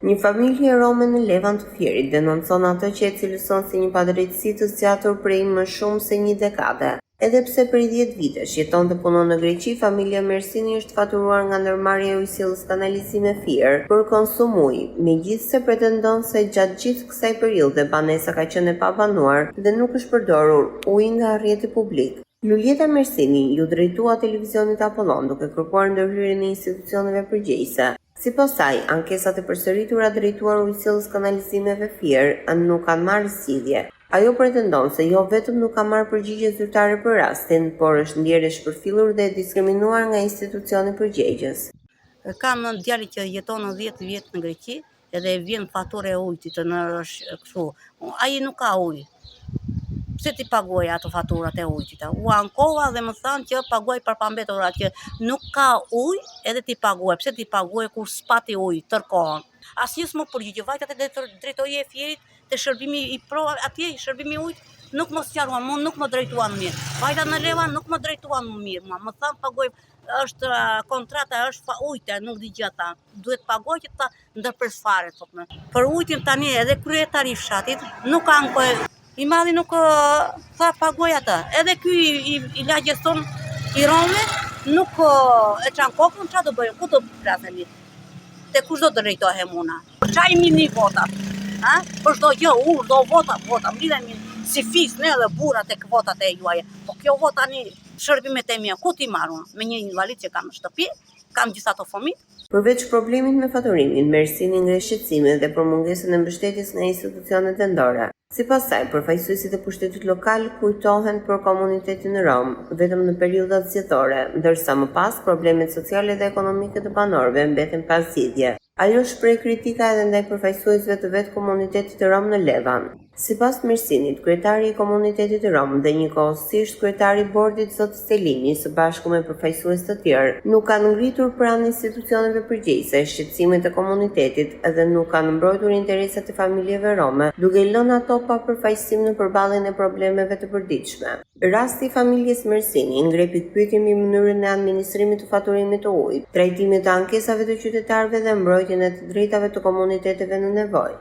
Një familje rome në Levan të Fierit denoncon atë që e cilëson si një padrejtësi të zgjatur prej më shumë se një dekade. Edhe pse prej 10 vitesh jeton dhe punon në Greqi, familja Mersini është faturuar nga ndërmarrja e ujësillës kanalizime Fier për konsum ujë, megjithse pretendon se gjatë gjithë kësaj periudhe banesa ka qenë e pabanuar dhe nuk është përdorur uji nga rrjeti publik. Lulieta Mersini ju drejtua televizionit Apollon duke kërkuar ndërhyrjen e institucioneve përgjegjëse. Sipas saj, ankesat e përsëritura drejtuar ujësillës kanalizimeve Fier nuk kanë marrë zgjidhje. Ajo pretendon se jo vetëm nuk ka marrë përgjigje zyrtare për rastin, por është ndjerë e shpërfillur dhe e diskriminuar nga institucioni përgjegjës. Kam në djalin që jeton në 10 vjet në Greqi, edhe vjen faturë e ujit në kështu. Ai nuk ka ujë. Pse ti paguaj ato faturat e ujit? U ankova dhe më thanë që paguaj për pambeturat që nuk ka ujë, edhe ti paguaj. Pse ti paguaj kur s'pati ujë tërkohën? Asnjë s'më përgjigj. Vajtat e drejtorie e Fierit te shërbimi i atje shërbimi i ujit nuk më sqaruan, nuk më drejtuan mirë. Vajtat në Levan nuk më drejtuan më mirë. Më thanë paguaj, është kontrata, është ujte, nuk di gjata. Duhet paguaj që ta ndërpres fare thotë. Për ujtin tani edhe kryetari i fshatit nuk ankoj. I madhi nuk tha paguaj atë. Edhe ky i lagjes ton i Rome nuk e çan kokën, ç'a do bëjmë? Ku do plasemi? Te kush do të drejtohem una? Ç'a i mirni votat? Ha? Për çdo gjë, do vota, mblidhemi si fis ne edhe burrat tek votat e juaja. Po kjo vot tani shërbimet e mia ku ti marrun? Me një invalid që kam në shtëpi, kam gjithë ato fëmijë. Përveç problemit me faturimin, Mersini ngre shqetësime dhe për mungesën e mbështetjes nga institucionet vendore. Sipas saj, përfaqësuesit e pushtetit lokal kujtohen për komunitetin rom vetëm në periudhat zgjedhore, ndërsa më pas problemet sociale dhe ekonomike të banorëve mbeten pa zgjidhje. Ajo shpreh kritika edhe ndaj përfaqësuesve të vetë komunitetit rom në Levan. Sipas Mersinit, kryetari i komunitetit rom dhe njëkohësisht kryetari i bordit zot Selimi, së bashku me përfaqësues të tjerë, nuk kanë ngritur pranë institucioneve përgjegjëse shqetësimet e komunitetit dhe nuk kanë mbrojtur interesat e familjeve rome, duke lënë ato pa përfaqësim në përballjen e problemeve të përditshme. Rasti i familjes Mersini ngre pikpyetje mbi mënyrën e administrimit të faturimit të ujit, trajtimit të ankesave të qytetarëve dhe mbrojtjen e të drejtave të komuniteteve në nevojë.